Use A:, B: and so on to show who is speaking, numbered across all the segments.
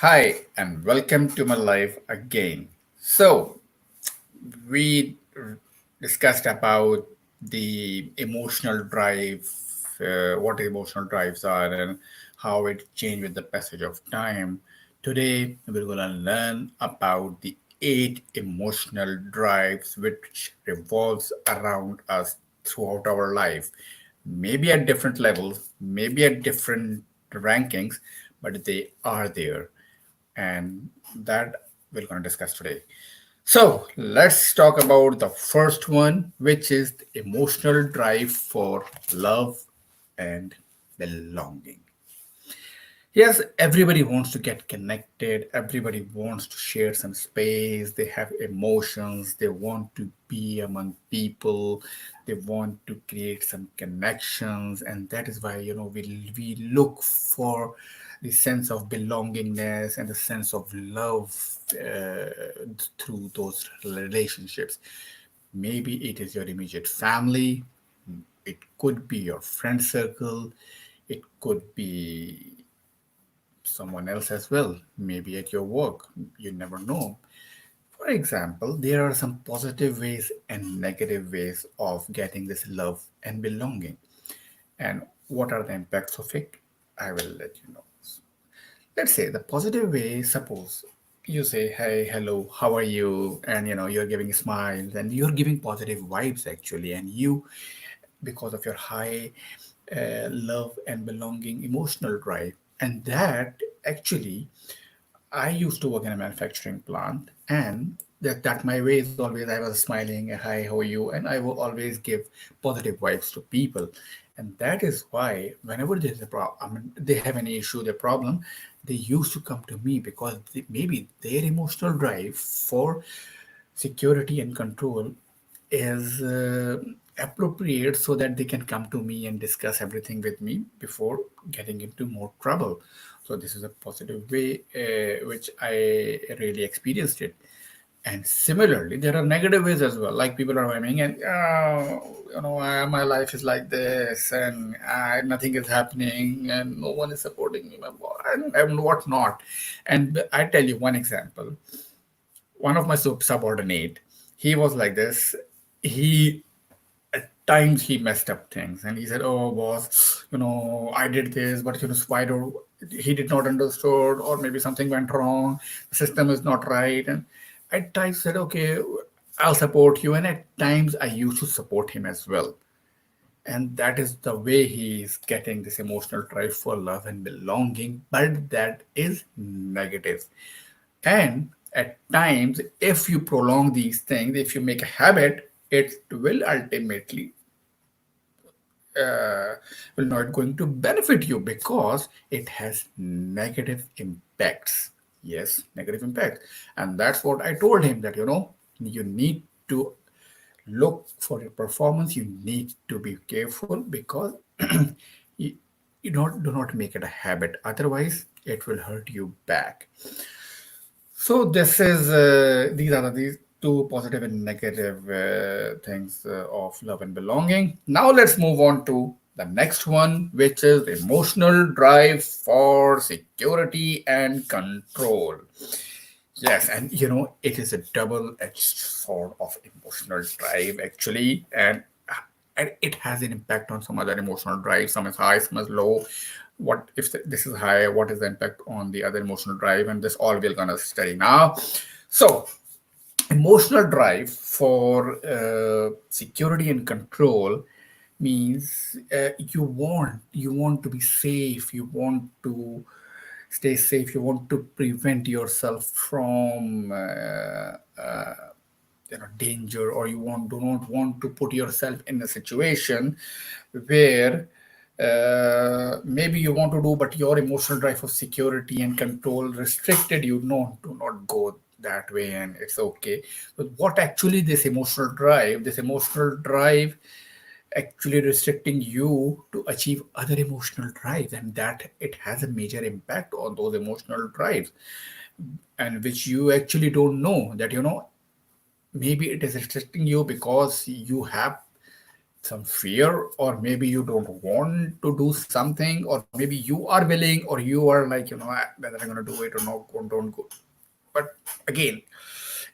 A: Hi, and welcome to my life again. We discussed about the emotional drive, what emotional drives are, and how it changed with the passage of time. Today, we're going to learn about the eight emotional drives which revolves around us throughout our life. Maybe at different levels, maybe at different rankings, but they are there, and that we're going to discuss today. So let's talk about the first one, which is the emotional drive for love and belonging. Yes, everybody wants to get connected. Everybody wants to share some space. They have emotions. They want to be among people. They want to create some connections. And that is why, we look for the sense of belongingness and the sense of love through those relationships. Maybe it is your immediate family. It could be your friend circle. It could be someone else as well, maybe at your work. You never know. For example, there are some positive ways and negative ways of getting this love and belonging. And what are the impacts of it? I will let you know. Let's say the positive way, suppose you say, hey, hello, how are you? And you're giving smiles and you're giving positive vibes actually. And you, because of your high love and belonging emotional drive, and that actually I used to work in a manufacturing plant, and that my way is always I was smiling, hi, how are you? And I will always give positive vibes to people. And that is why whenever there's a problem, I mean, they have any issue, their problem, they used to come to me because maybe their emotional drive for security and control is appropriate so that they can come to me and discuss everything with me before getting into more trouble. So this is a positive way which I really experienced it. And similarly, there are negative ways as well. Like people are whining and my life is like this, and nothing is happening, and no one is supporting me, and what not. And I tell you one example. One of my subordinate, he was like this. He at times he messed up things, and he said, "Oh, boss, I did this, but why do he did not understood, or maybe something went wrong. The system is not right." And at times said, "Okay, I'll support you." And at times I used to support him as well. And that is the way he is getting this emotional drive for love and belonging, but that is negative. And at times, if you prolong these things, if you make a habit, it will ultimately uh, will not going to benefit you because it has negative impacts. Yes, negative impacts. And that's what I told him, that you need to look for your performance. You need to be careful because you, do not make it a habit. Otherwise, it will hurt you back. So this is these are these two positive and negative things of love and belonging. Now let's move on to the next one, which is emotional drive for security and control. Yes, and it is a double-edged sword of emotional drive actually, and it has an impact on some other emotional drive. Some is high, some is low. What if this is high? What is the impact on the other emotional drive? And this all we're gonna study now. So, emotional drive for security and control means you want to be safe. You want to stay safe. You want to prevent yourself from danger, or you do not want to put yourself in a situation where maybe you want to do, but your emotional drive for security and control restricted you. No, do not go that way, and it's okay. But what actually this emotional drive actually restricting you to achieve other emotional drives, and that it has a major impact on those emotional drives, and which you actually don't know that maybe it is restricting you because you have some fear, or maybe you don't want to do something, or maybe you are willing, or you are like, whether I'm going to do it or not, don't go. But again,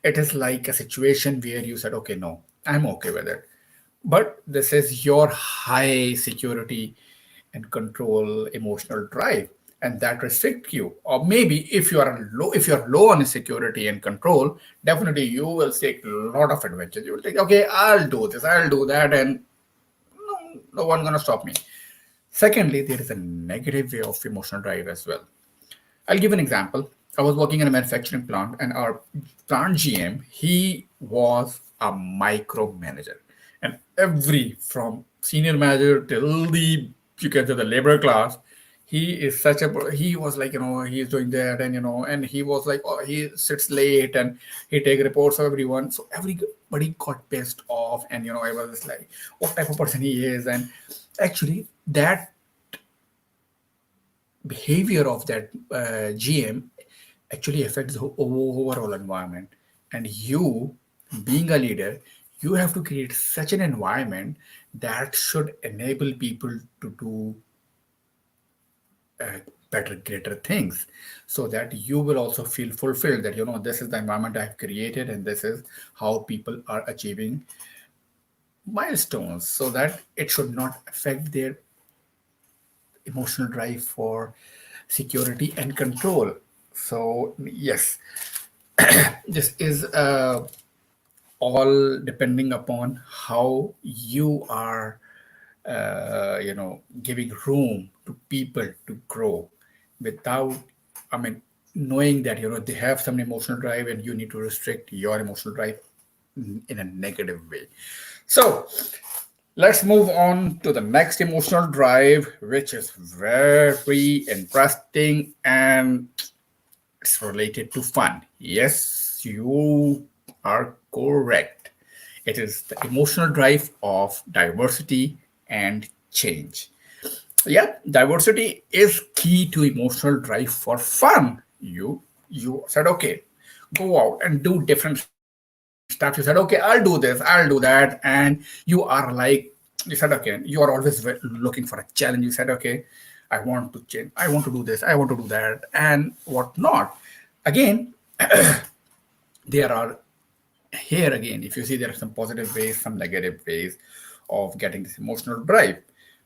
A: it is like a situation where you said, okay, no, I'm okay with it. But this is your high security and control emotional drive, and that restrict you. Or maybe if you're low on security and control, definitely you will take a lot of advantage. You will think, okay, I'll do this, I'll do that, and no one gonna stop me. Secondly, there is a negative way of emotional drive as well. I'll give an example. I was working in a manufacturing plant, and our plant GM, he was a micromanager, and every from senior manager till the, you can say, the labor class, he is such a, he was like, he's doing that, and and he was like, oh, he sits late and he take reports of everyone, so everybody got pissed off, and I was just like, what type of person he is. And actually that behavior of that GM actually affects the overall environment. And you, being a leader, you have to create such an environment that should enable people to do uh, better, greater things, so that you will also feel fulfilled that, this is the environment I've created, and this is how people are achieving milestones, so that it should not affect their emotional drive for security and control. So yes, this is all depending upon how you are, giving room to people to grow without, I mean, knowing that they have some emotional drive, and you need to restrict your emotional drive in a negative way. So let's move on to the next emotional drive, which is very interesting, and it's related to fun. Yes, you are correct. It is the emotional drive of diversity and change. Yeah, diversity is key to emotional drive for fun. You said, okay, go out and do different stuff. You said, okay, I'll do this, I'll do that, and you are like, you said, okay, you are always looking for a challenge. You said, okay, I want to change, I want to do this, I want to do that, and whatnot. Again, there are, here again, if you see, there are some positive ways, some negative ways of getting this emotional drive.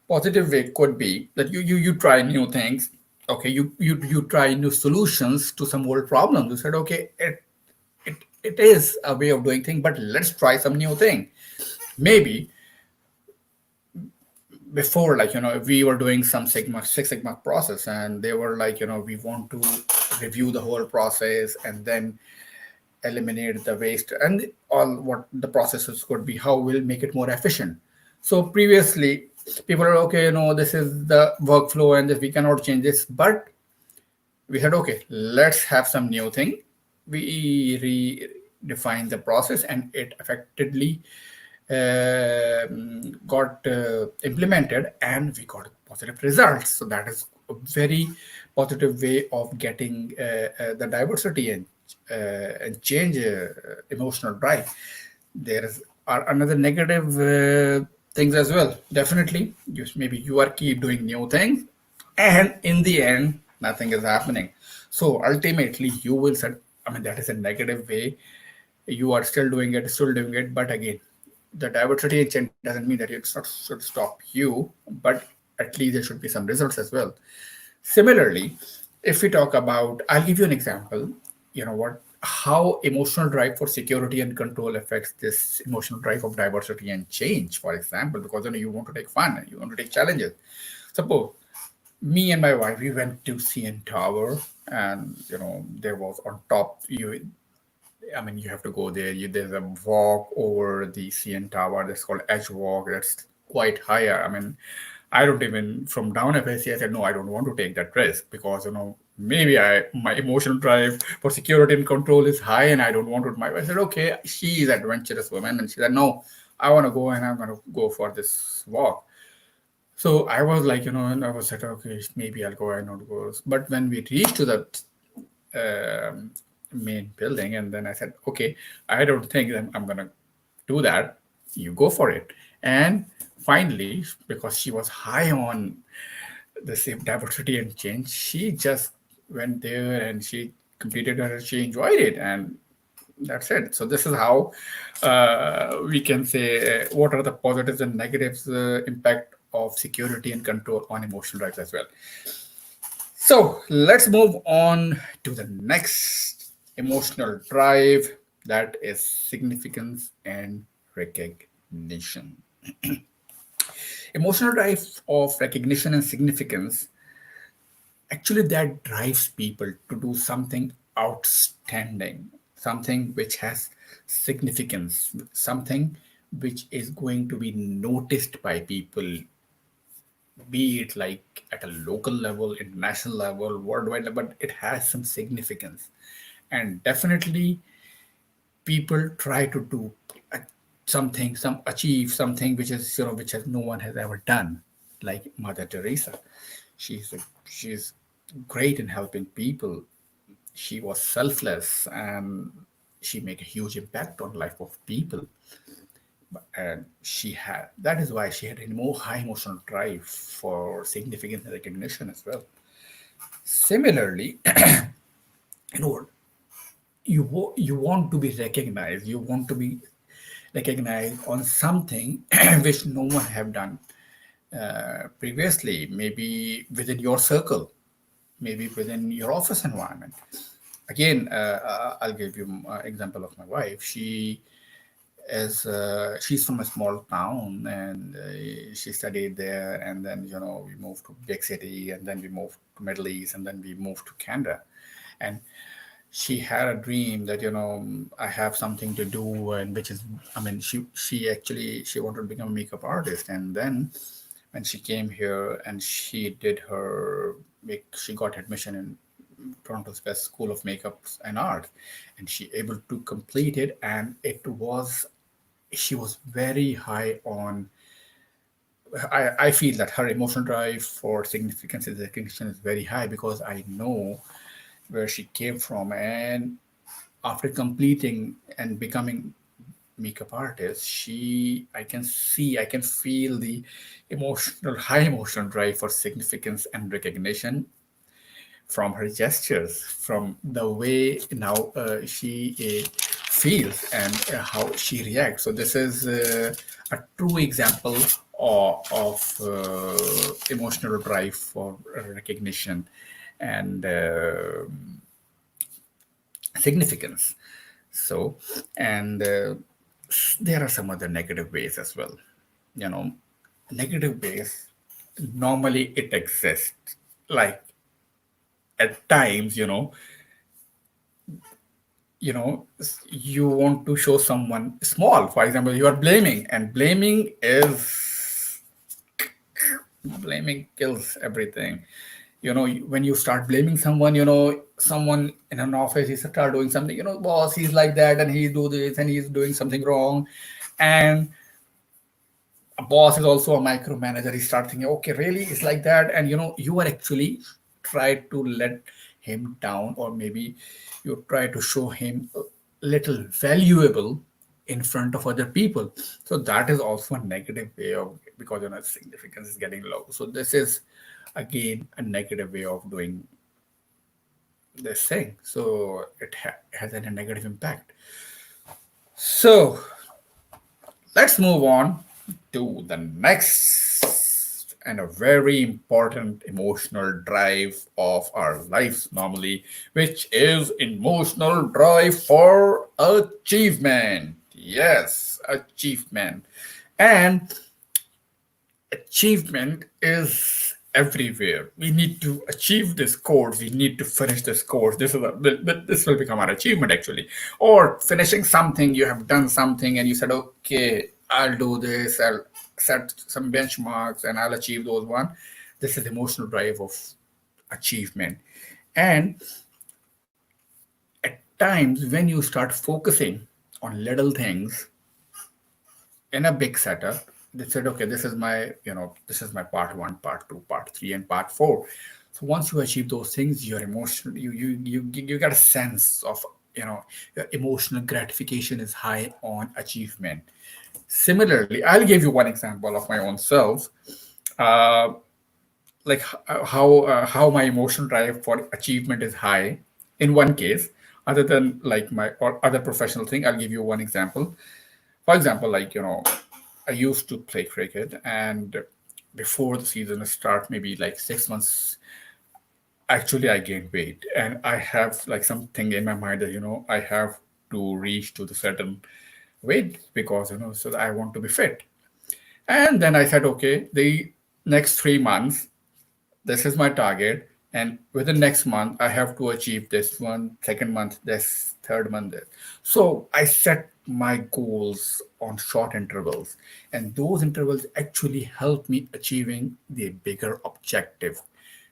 A: Positive way could be that you try new things. Okay, you try new solutions to some old problems. You said, okay, it is a way of doing things, but let's try some new thing. Maybe before, like, we were doing some sigma six sigma process, and they were like, we want to review the whole process and then eliminate the waste and all, what the processes could be, how we'll make it more efficient. So previously people are, okay, this is the workflow, and this, we cannot change this. But we said, okay, let's have some new thing. We redefined the process, and it effectively got implemented, and we got positive results. So that is a very positive way of getting the diversity and change emotional drive. There is are another negative things as well. Definitely, maybe you are keep doing new things, and in the end, nothing is happening. So ultimately, you will set. I mean, that is a negative way. You are still doing it, but again, the diversity in change doesn't mean that it's not should stop you, but at least there should be some results as well. Similarly, if we talk about, I'll give you an example. You know what? How emotional drive for security and control affects this emotional drive of diversity and change. For example, because you want to take fun, you want to take challenges. Suppose me and my wife, we went to CN Tower, and there was on top. I mean, you have to go there. There's a walk over the CN Tower. That's called Edge Walk. That's quite higher. I mean, I don't even, from down FSC, I said, no, I don't want to take that risk, because, maybe my emotional drive for security and control is high, and I don't want to. My wife said, okay, she is adventurous woman. And she said, no, I want to go, and I'm going to go for this walk. So I was like, and I was like, okay, maybe I'll go, I not go. But when we reached to the um main building, and then I said, okay, I don't think I'm going to do that. You go for it. And finally, because she was high on the same diversity and change, she just went there and she completed her, she enjoyed it, and that's it. So this is how we can say what are the positives and negatives impact of security and control on emotional drives as well. So let's move on to the next emotional drive, that is significance and recognition. Emotional drive of recognition and significance, actually that drives people to do something outstanding, something which has significance, something which is going to be noticed by people, be it like at a local level, international level, worldwide level, but it has some significance. And definitely people try to do uh, something, some achieve something which is, which has no one has ever done, like Mother Teresa. She's great in helping people. She was selfless and she made a huge impact on life of people. And she had, that is why she had a more high emotional drive for significance and recognition as well. Similarly, you know, you want to be recognized, you want to be recognized on something which no one have done previously, maybe within your circle, maybe within your office environment. Again, I'll give you an example of my wife. She's from a small town, and she studied there, and then we moved to big city, and then we moved to Middle East, and then we moved to Canada. And she had a dream that I have something to do, and which is, I mean, she wanted to become a makeup artist. And then when she came here and she did her make she got admission in Toronto's best school of makeup and art, and she able to complete it. And it was she was very high on. I feel that her emotional drive for significance and recognition is very high, because I know where she came from. And after completing and becoming makeup artist, I can feel the high emotional drive for significance and recognition from her gestures, from the way now she feels, and how she reacts. So this is a true example of emotional drive for recognition and significance. So, and there are some other negative ways as well. You know, negative ways, normally it exists. Like at times, you want to show someone small. For example, you are blaming, and blaming kills everything. When you start blaming someone, someone in an office, he start doing something, boss, he's like that, and he do this, and he's doing something wrong. And a boss is also a micromanager. He start thinking, okay, really, it's like that. And you are actually try to let him down, or maybe you try to show him a little valuable in front of other people. So that is also a negative way of, because significance is getting low. So this is again a negative way of doing this thing. So it has a negative impact. So let's move on to the next and a very important emotional drive of our lives normally, which is emotional drive for achievement. Yes, achievement. And achievement is everywhere. We need to achieve this course. We need to finish this course. This will become our achievement actually. Or finishing something, you have done something and you said, okay, I'll do this. I'll set some benchmarks and I'll achieve those one. This is emotional drive of achievement. And at times when you start focusing on little things in a big setup, they said, okay, this is my part one, part two, part three, and part four. So once you achieve those things, you're emotional. You get a sense of, your emotional gratification is high on achievement. Similarly, I'll give you one example of my own self. Uh, like how my emotional drive for achievement is high in one case, other than like my or other professional thing. I'll give you one example. For example, like I used to play cricket, and before the season start, maybe like 6 months, actually I gained weight, and I have like something in my mind that I have to reach to the certain weight, because so that I want to be fit. And then I said, okay, the next 3 months, this is my target, and within next month I have to achieve this one, second month this, third month this. So I set my goals on short intervals, and those intervals actually help me achieving the bigger objective.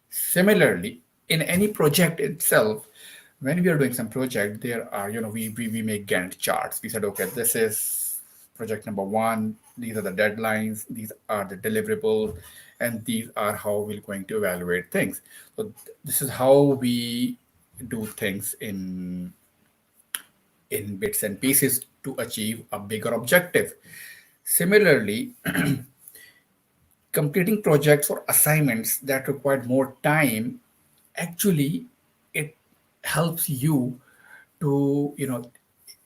A: Similarly, in any project itself, when we are doing some project, there are, we make Gantt charts. We said, okay, this is project number one, these are the deadlines, these are the deliverable, and these are how we're going to evaluate things. So this is how we do things in bits and pieces to achieve a bigger objective. Similarly, completing projects or assignments that require more time, actually it helps you to,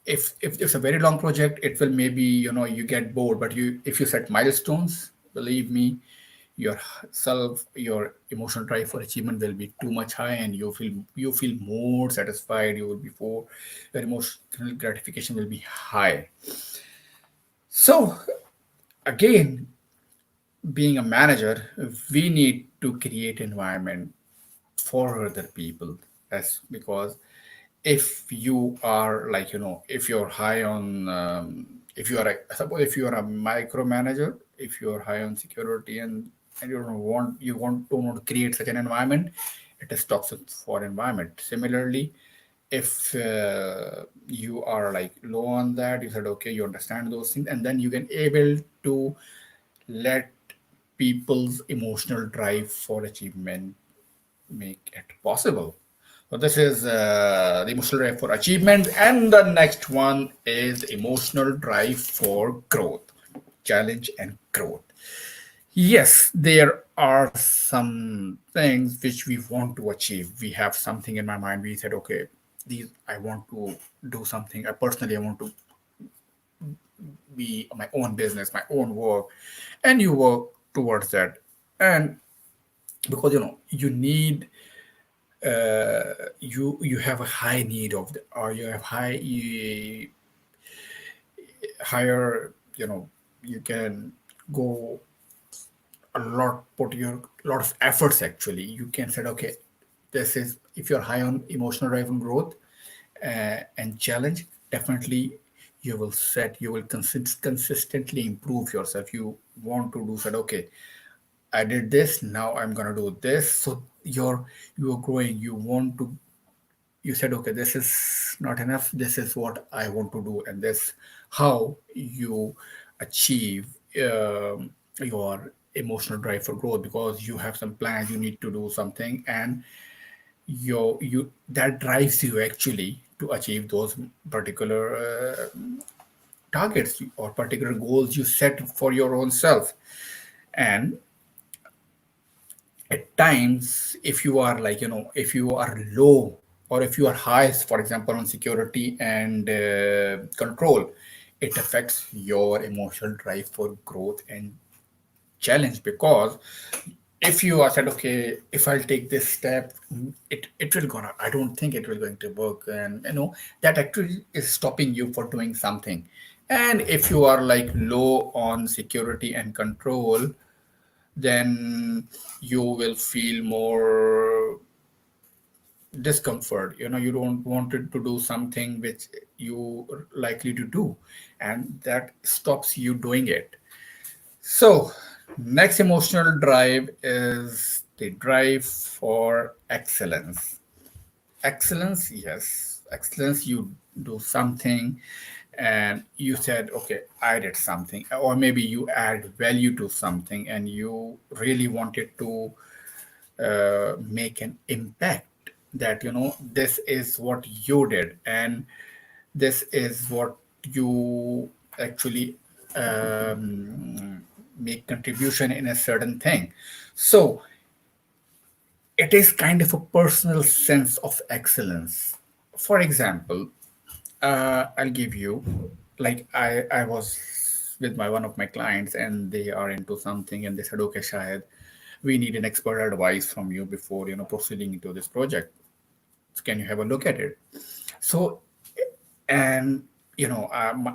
A: if it's a very long project, it will maybe, you get bored, but you if you set milestones, believe me, your your emotional drive for achievement will be too much high, and you feel more satisfied, you will be for your emotional gratification will be high. So again, being a manager, we need to create environment for other people, as because if you are like, if you're high on if you are suppose if you are a micromanager, if you are high on security, and don't want to create such an environment, it is toxic for environment. Similarly, if you are like low on that, you said, okay, you understand those things, and then you can able to let people's emotional drive for achievement make it possible. So this is the emotional drive for achievement, and the next one is emotional drive for growth, challenge and growth. Yes, there are some things which we want to achieve. We have something in my mind. We said, okay, these I want to do something. I personally I want to be my own business, my own work, and you work towards that. And because you need you have a high need of the, or you have higher, you can go a lot, put your lot of efforts. Actually, you can say, okay, this is, if you're high on emotional drive and growth and challenge, definitely you will consistently improve yourself. You want to do said, okay, I did this, now I'm gonna do this. So you're growing, you want to, you said, okay, this is not enough, this is what I want to do, and this how you achieve your emotional drive for growth, because you have some plans, you need to do something, and you that drives you actually to achieve those particular targets or particular goals you set for your own self. And at times, if you are like, if you are low, or if you are high, for example, on security and control, it affects your emotional drive for growth and challenge. Because if you are said, okay, if I'll take this step, it will gonna, I don't think it will going to work, and that actually is stopping you for doing something. And if you are like low on security and control, then you will feel more discomfort. You don't want it to do something which you are likely to do, and that stops you doing it. So next emotional drive is the drive for excellence. Excellence, yes, excellence. You do something and you said, okay, I did something, or maybe you add value to something and you really wanted to make an impact, that this is what you did, and this is what you actually make contribution in a certain thing. So it is kind of a personal sense of excellence. For example, I'll give you, like I was with my one of my clients and they are into something and they said, okay, Shahid, we need an expert advice from you before proceeding into this project. So can you have a look at it? So, and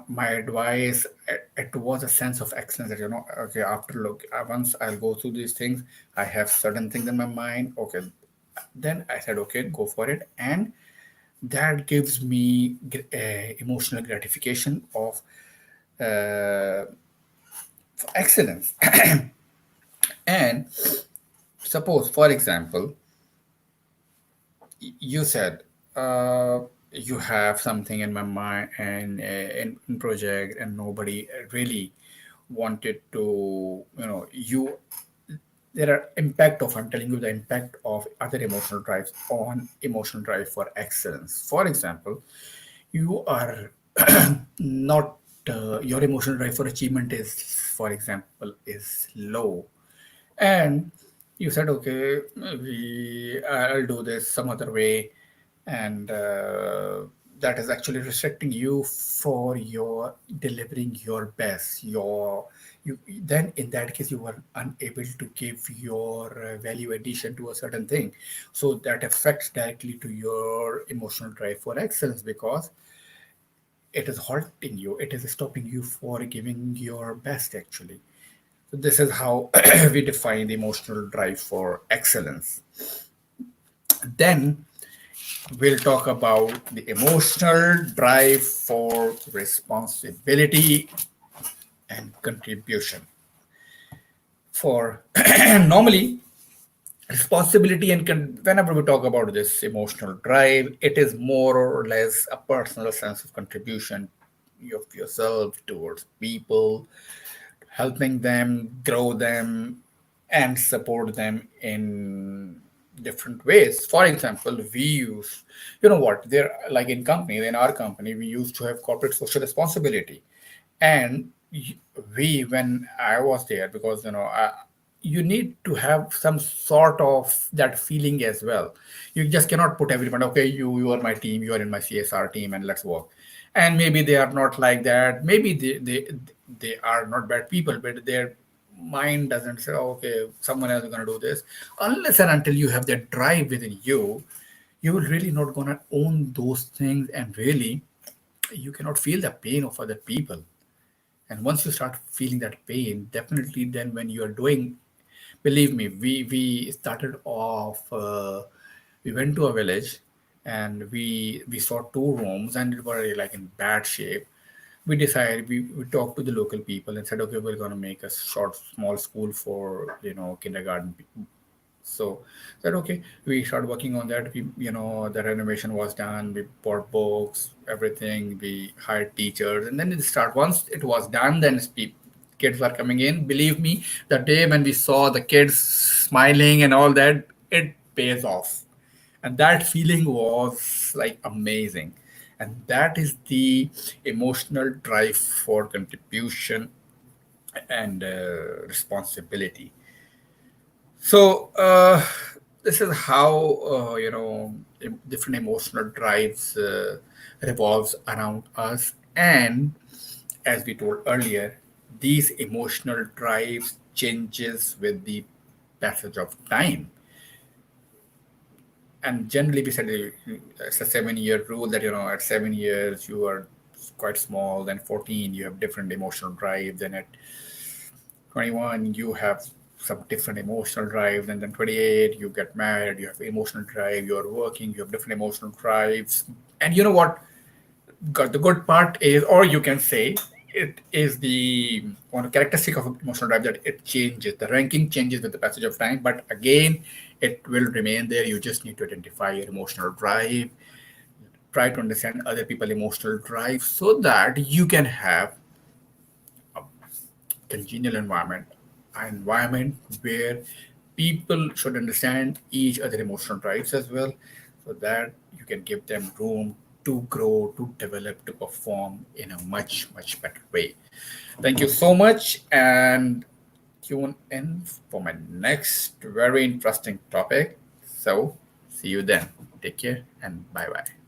A: my advice, it was a sense of excellence that okay, after look, once I'll go through these things, I have certain things in my mind. Okay, then I said, okay, go for it, and that gives me emotional gratification of uh, excellence. And suppose, for example, you said you have something in my mind and in project, and nobody really wanted to, there are impact of, I'm telling you the impact of other emotional drives on emotional drive for excellence. For example, you are not your emotional drive for achievement is, for example, is low, and you said, okay, I'll do this some other way, and that is actually restricting you for your delivering your best. You then in that case you were unable to give your value addition to a certain thing, so that affects directly to your emotional drive for excellence, because it is halting you, it is stopping you for giving your best actually. So this is how we define the emotional drive for excellence. Then we'll talk about the emotional drive for responsibility and contribution. For normally, responsibility and whenever we talk about this emotional drive, it is more or less a personal sense of contribution of yourself towards people, helping them, grow them, and support them in different ways. For example, we use, you know what, there, like in company, in our company, we used to have corporate social responsibility. And we, when I was there, because, you need to have some sort of that feeling as well. You just cannot put everyone, okay, you are my team, you are in my CSR team, and let's work. And maybe they are not like that. Maybe they are not bad people, but their mind doesn't say, "Oh, okay, someone else is going to do this," unless and until you have that drive within you. You will really not going to own those things, and really you cannot feel the pain of other people. And once you start feeling that pain, definitely then when you are doing, believe me, we started off, we went to a village, and we saw two rooms and it were like in bad shape. We decided, we talked to the local people and said, okay, we're going to make a short small school for kindergarten. So said, okay, we started working on that. We, the renovation was done, we bought books, everything, we hired teachers, and then it start, once it was done, then kids were coming in. Believe me, the day when we saw the kids smiling and all that, it pays off. And that feeling was like amazing. And that is the emotional drive for contribution and responsibility. So this is how different emotional drives revolves around us, and as we told earlier, these emotional drives changes with the passage of time. And generally, we said it's a 7 year rule that at 7 years you are quite small. Then 14 you have different emotional drive. Then at 21 you have some different emotional drive, and then 28 you get married, you have emotional drive, you're working, you have different emotional drives. And you know what, the good part is, or you can say, it is the one characteristic of emotional drive, that it changes, the ranking changes with the passage of time, but again it will remain there. You just need to identify your emotional drive, try to understand other people emotional drive, so that you can have a congenial environment, an environment where people should understand each other emotional drives as well, so that you can give them room to grow, to develop, to perform in a much, much better way. Thank you so much, and tune in for my next very interesting topic. So, see you then. Take care and bye bye.